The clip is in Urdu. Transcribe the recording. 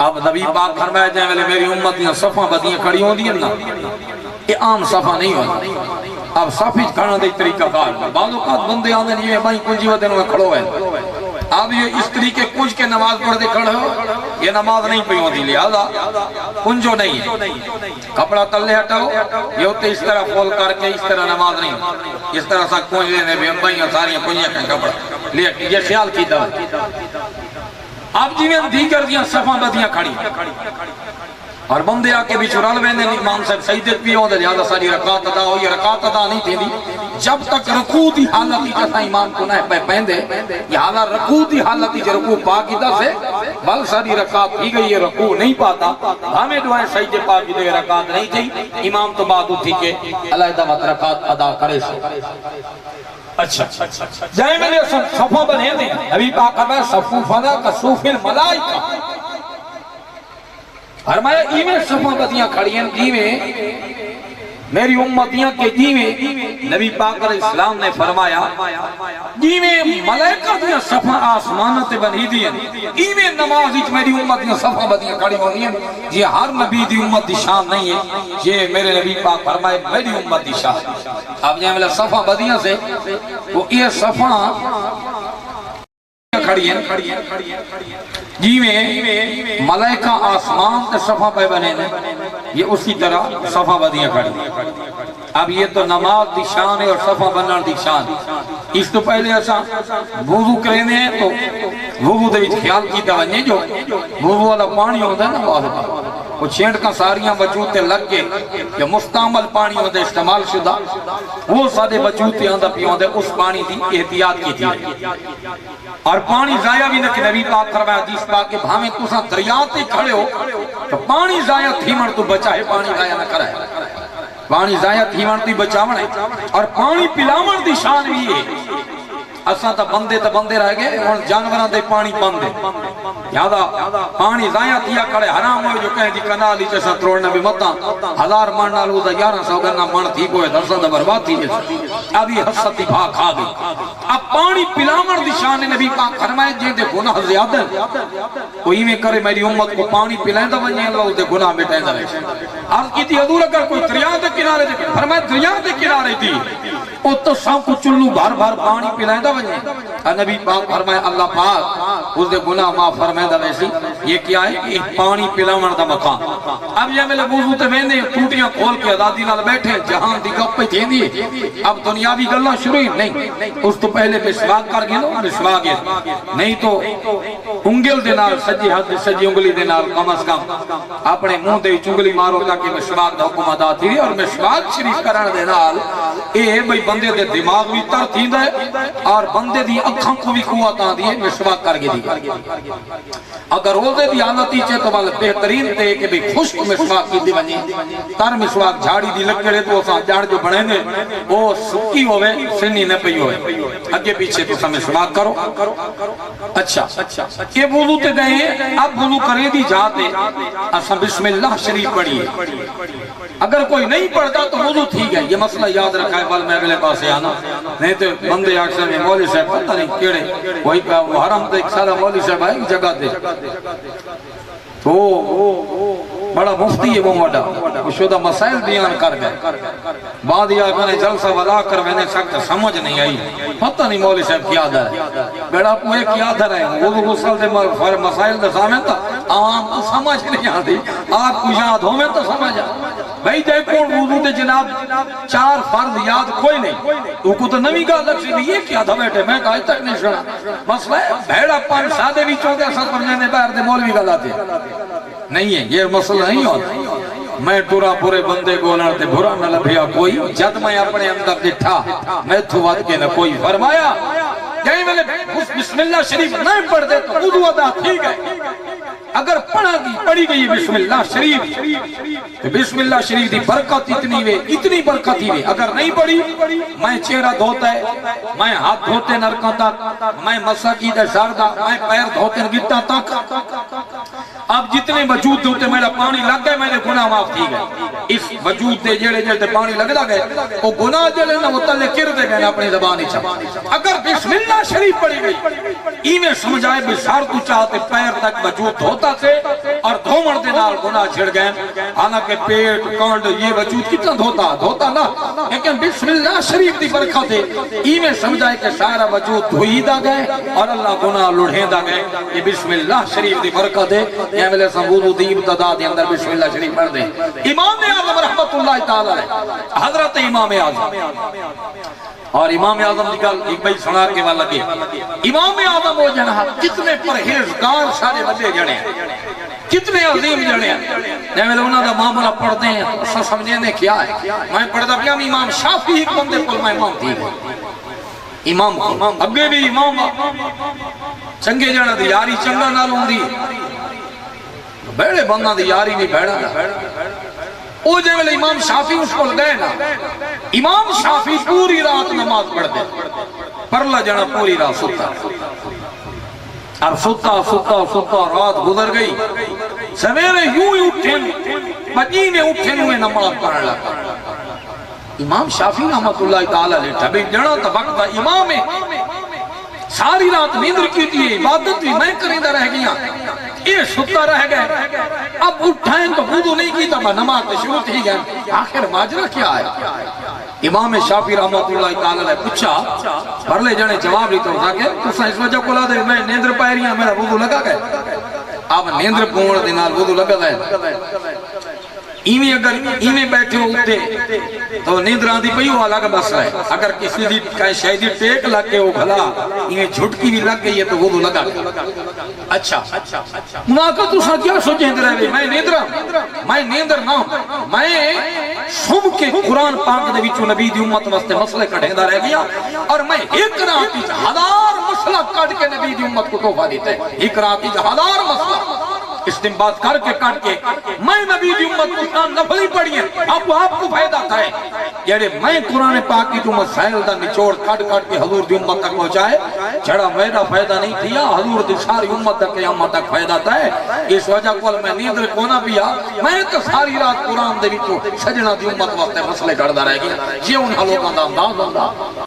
اب نبی پاک فرمایا جائے ویلے میری امتیاں صفحہ بدیاں کھڑی ہوں دیئے نا یہ عام صفحہ نہیں ہوتا اب صفحہ کھڑا دے طریقہ کار بعض اوقات بندے آنے لیے بھائی کنجی ودے میں کھڑو ہے اب یہ اس طریقے کنج کے نماز پڑھ دے کھڑے ہو یہ نماز نہیں پہ ہوتی لہذا کنجو نہیں ہے کپڑا تلے ہٹاؤ یہ ہوتے اس طرح فول کر کے اس طرح نماز نہیں اس طرح سا کنج لینے بھی بھائیاں ساریاں کنجیاں کا کپڑا یہ خیال کی طرح اب جی میں دیگر دیاں صفحہ بدیاں کھڑی اور بندے آکے بھی چرال بہنے امام صاحب سجدت بھی ہوں دے لہذا ساری رکعت ادا ہوئی رکعت ادا نہیں تھی جب تک رکوع دی حالتی جیسا امام کو نہ پہندے یہ حالا رکوع دی حالتی جو رکوع پاکی دا سے بل ساری رکعت ہی گئی یہ رکوع نہیں پاتا ہمیں دعائیں سجدے پاکی دے رکعت نہیں تھی امام تو بعد اٹھی کہ علیحدہ وقت رکعت ادا کرے سے اچھا جائے میں نے صفحہ بنے دیں ابھی پاک میں صفوفنا کا صوف الملائکہ فرمایا ایویں صفحہ بدیاں کھڑی ہیں جیویں میری امتیاں کے جیویں نبی پاک علیہ السلام نے فرمایا جیویں ملائکہ دیاں صفحہ آسمانت بنی دیاں ایویں نماز اچ میری امتیاں صفحہ بدیاں کھڑی ہونی ہیں یہ ہر نبی دی امت دی شان نہیں ہے یہ میرے نبی پاک فرمائے میری امت دی شان اب جائے میں صفحہ بدیاں سے وہ یہ صفحہ کھڑی ہیں جی میں ملائکہ آسمان تے صفحہ پہ بنے ہیں یہ اسی طرح صفحہ بدیاں کھڑی اب یہ تو نماز دی شان ہے اور صفحہ بننا دی شان اس تو پہلے ایسا وضو کرنے ہیں تو وضو دے وچ خیال کی دونے جو وضو والا پانی ہوتا ہے نا بہت وہ چھینٹ کا ساریاں وجودتے لگ کے کہ مستعمل پانی ہوتا ہے استعمال شدہ وہ سادے وجودتے آندہ پی ہوتا ہے اس پانی دی احتیاط کی تھی اور پانی ضائع بھی نہ کہ نبی پاک فرمایا حدیث پاک کہ بھامیں تسا دریاتے کھڑے ہو تو پانی ضائع تھیمن تو بچا ہے پانی ضائع نہ کرے پانی ضائع تھیمن تو بچاون ہے اور پانی پلاون دی شان بھی ہے اساں تا بندے رہ گئے اور جانوراں دے پانی بندے یادا پانی ضائع تھیا کھڑے حرام ہوئے جو کہیں جی کنالی جیسا تروڑنا بھی متا 1000 من نالو دا 1100 گنا من تھی کوئے درسن دا برباد تھی جیسا اب یہ حسدی بھا کھا گئی اب پانی پلاون دی شان نبی پاک فرمائے جن دے گناہ زیادہ کوئی میں کرے میری امت کو پانی پلائیں دا ونجے اللہ اس دے گناہ مٹائیں دا رہے عرض کی تھی حضور اگر کوئی دریا دے کنارے دے فرمائے دریا دے کنارے دی او تو سب کو چلو بھار پانی پلائیں دا ونجے نبی پاک فرمائے اللہ پاک اس دے گناہ معاف فرمائے دا ویسی یہ کیا ہے کہ پانی پلاون دا مقام اب یہ میلے وضو تے ویندے ٹوٹیاں کھول کے آزادی نال بیٹھے جہان دی گپ پہ تھیندی اب دنیاوی گلاں شروع نہیں اس تو پہلے مسواک کر گئے نا مسواک نہیں تو انگل دے نال سجی ہاتھ سجی انگلی دے نال کم از کم اپنے منہ دے چنگلی مارو تاکہ مسواک دا حکم ادا تھی اور مسواک شریف کرن دے نال اے بھئی بندے دے دماغ بھی تر تھیندا ہے اور بندے دی اکھاں کو بھی قوت آندی ہے مسواک کر کے دی اگر روزے دی حالت ہی تو بل بہترین تے کہ بھی خشک مسواک کی دی ونجی تر مسواک جھاڑی دی لکڑے تو اساں جھاڑ جو بنے نے وہ سکی ہوئے سنی نہ پئی ہوئے اگے پیچھے تو سمجھ مسواک کرو اچھا یہ وضو تے گئے اب وضو کرے دی جاتے اساں بسم اللہ شریف پڑھیے اگر کوئی نہیں پڑھتا تو وضو تھی گئے یہ مسئلہ یاد رکھا ہے بل میں اگلے پاسے آنا نہیں تو بندے اکثر میں مولوی صاحب پتہ نہیں کیڑے وہی پہ وہ حرم تے ایک سارا مولوی صاحب آئے جگہ دے تو بڑا مفتی ہے وہ وڈا شدہ مسائل بیان کر گئے بعد یہ میں نے جلسہ ودا کر میں نے سکتا سمجھ نہیں آئی پتہ نہیں مولوی صاحب کیا دھر ہے بیڑا پوئے کیا دھر ہے وہ غسل دے مسائل دے سامنے تا عام سمجھ نہیں آتی آپ کو یاد ہو میں تو سمجھ آ بھئی جائے کون وضو دے جناب 4 فرض یاد کوئی نہیں تو کو تو نوی کا لگ سی یہ کیا تھا بیٹھے میں کہا تک نہیں سنا مسئلہ ہے بھیڑا پان سادے بھی چونکہ اصل پر جانے باہر دے مولوی کا لاتے نہیں ہے یہ مسئلہ نہیں ہوتا میں ٹورا پورے بندے کو لڑتے بھرا نہ لبھیا کوئی جد میں اپنے اندر دٹھا میں تو وقت کے نہ کوئی فرمایا کہیں میں نے بسم اللہ شریف نہیں پڑھ دے تو وضو ادا ٹھیک ہے اگر پڑھی گئی بسم اللہ شریف تو بسم اللہ شریف دی برکت اتنی برکت ہی اگر نہیں پڑھی میں چہرہ دھوتا ہے میں ہاتھ دھوتے نرکاں تک میں مسا کی دے سردہ میں پیر دھوتے گٹا تک اب جتنے وجود دھوتے میرا پانی لگ گئے میں نے گناہ معاف کی گئے اس وجود دے جڑے جڑے پانی لگ دا گئے وہ گناہ جڑے نا وہ تلے کر دے گئے اپنی زبانی چھا اگر بسم اللہ شریف پڑھی گئی ایویں سمجھائے بشار تو چاہتے پیر تک وجود دھوتا تھے اور دھومڑ دے نال گناہ چھڑ گئے حالانکہ پیٹ کانڈ یہ وجود کتنا دھوتا نا لیکن بسم اللہ شریف دی برکت ہے ایویں سمجھائے کہ سارا وجود دھوئی دا گئے اور اللہ گناہ لڑھیں دا گئے یہ بسم اللہ شریف دی برکت ہے یہ ملے سنگودو دی ابتدا دے اندر بسم اللہ شریف پڑھ دیں امام اعظم رحمت اللہ تعالی حضرت امام اعظم اور امام اعظم کی گل ایک بھائی سنا کے والا لگے امام اعظم وہ جنہ کتنے پرہیزگار سارے بندے جڑے ہیں کتنے عظیم جڑے ہیں جب انہوں دا معاملہ پڑھتے ہیں سب سمجھنے کیا ہے میں پڑھتا پیا امام شافعی ایک بندے کو میں امام تھی امام کو اگے بھی امام چنگے جانا دی یاری چنگا نال ہوندی بیڑے بندہ دی یاری بھی بیڑا او جے ویلے امام شافعی اس کو گئے نا امام شافعی پوری رات نماز پڑھ دے پرلا جنا پوری رات ستا اب ستا رات گزر گئی سویرے یوں ہی اٹھیں مدینے اٹھیں ہوئے نماز پڑھ لگا امام شافعی رحمت اللہ تعالی علیہ ٹھبی جنا تا وقت امام ساری رات نیندر کی تھی عبادت بھی میں کریندہ رہ گیا یہ ستا رہ گئے اب اٹھائیں تو وضو نہیں کی تھا نماز شروع ہی گئے آخر ماجرہ کیا ہے امام شافعی رحمت اللہ تعالی نے پوچھا پرلے جانے جواب لیتا ہوں کہ تسا اس وجہ کو لا دے میں نیندر پائے رہی ہوں میرا وضو لگا گئے اب نیندر پونڑ دینار وضو لگا گئے ایویں اگر ایویں بیٹھے ہوتے تو نیندر آندھی پئی ہوا لگا بس رہے اگر کسی دی کہیں شہدی ٹیک لگ کے وہ بھلا ایویں جھٹکی بھی لگ گئی ہے تو وضو لگا گئے اچھا ماں تو سا کیا سوچیں رہے میں نیندر نہ ہوں میں سم کے قرآن پاک دے وچوں نبی دی امت واسطے مسئلے کٹھیندہ رہ گیا اور میں ایک رات کی ہزار مسئلہ کٹ کے نبی دی امت کو تحفہ دیتا ہے ایک رات کی ہزار مسئلہ استنباط کر کے کٹ کے میں نبی دی امت کو نفلی پڑھی ہیں اب آپ کو فائدہ تھا ہے یعنی میں قرآن پاک کی جو مسائل دا نچوڑ کٹ کے حضور دی امت تک پہنچائے جڑا میرا فائدہ نہیں تھیا حضور دی ساری امت تک قیامت تک فائدہ تھا ہے اس وجہ کو میں نیندر کونا پیا میں تو ساری رات قرآن دے وچوں سجنا دی امت واسطے مسئلے کردہ رہ گیا یہ ان لوگوں دا انداز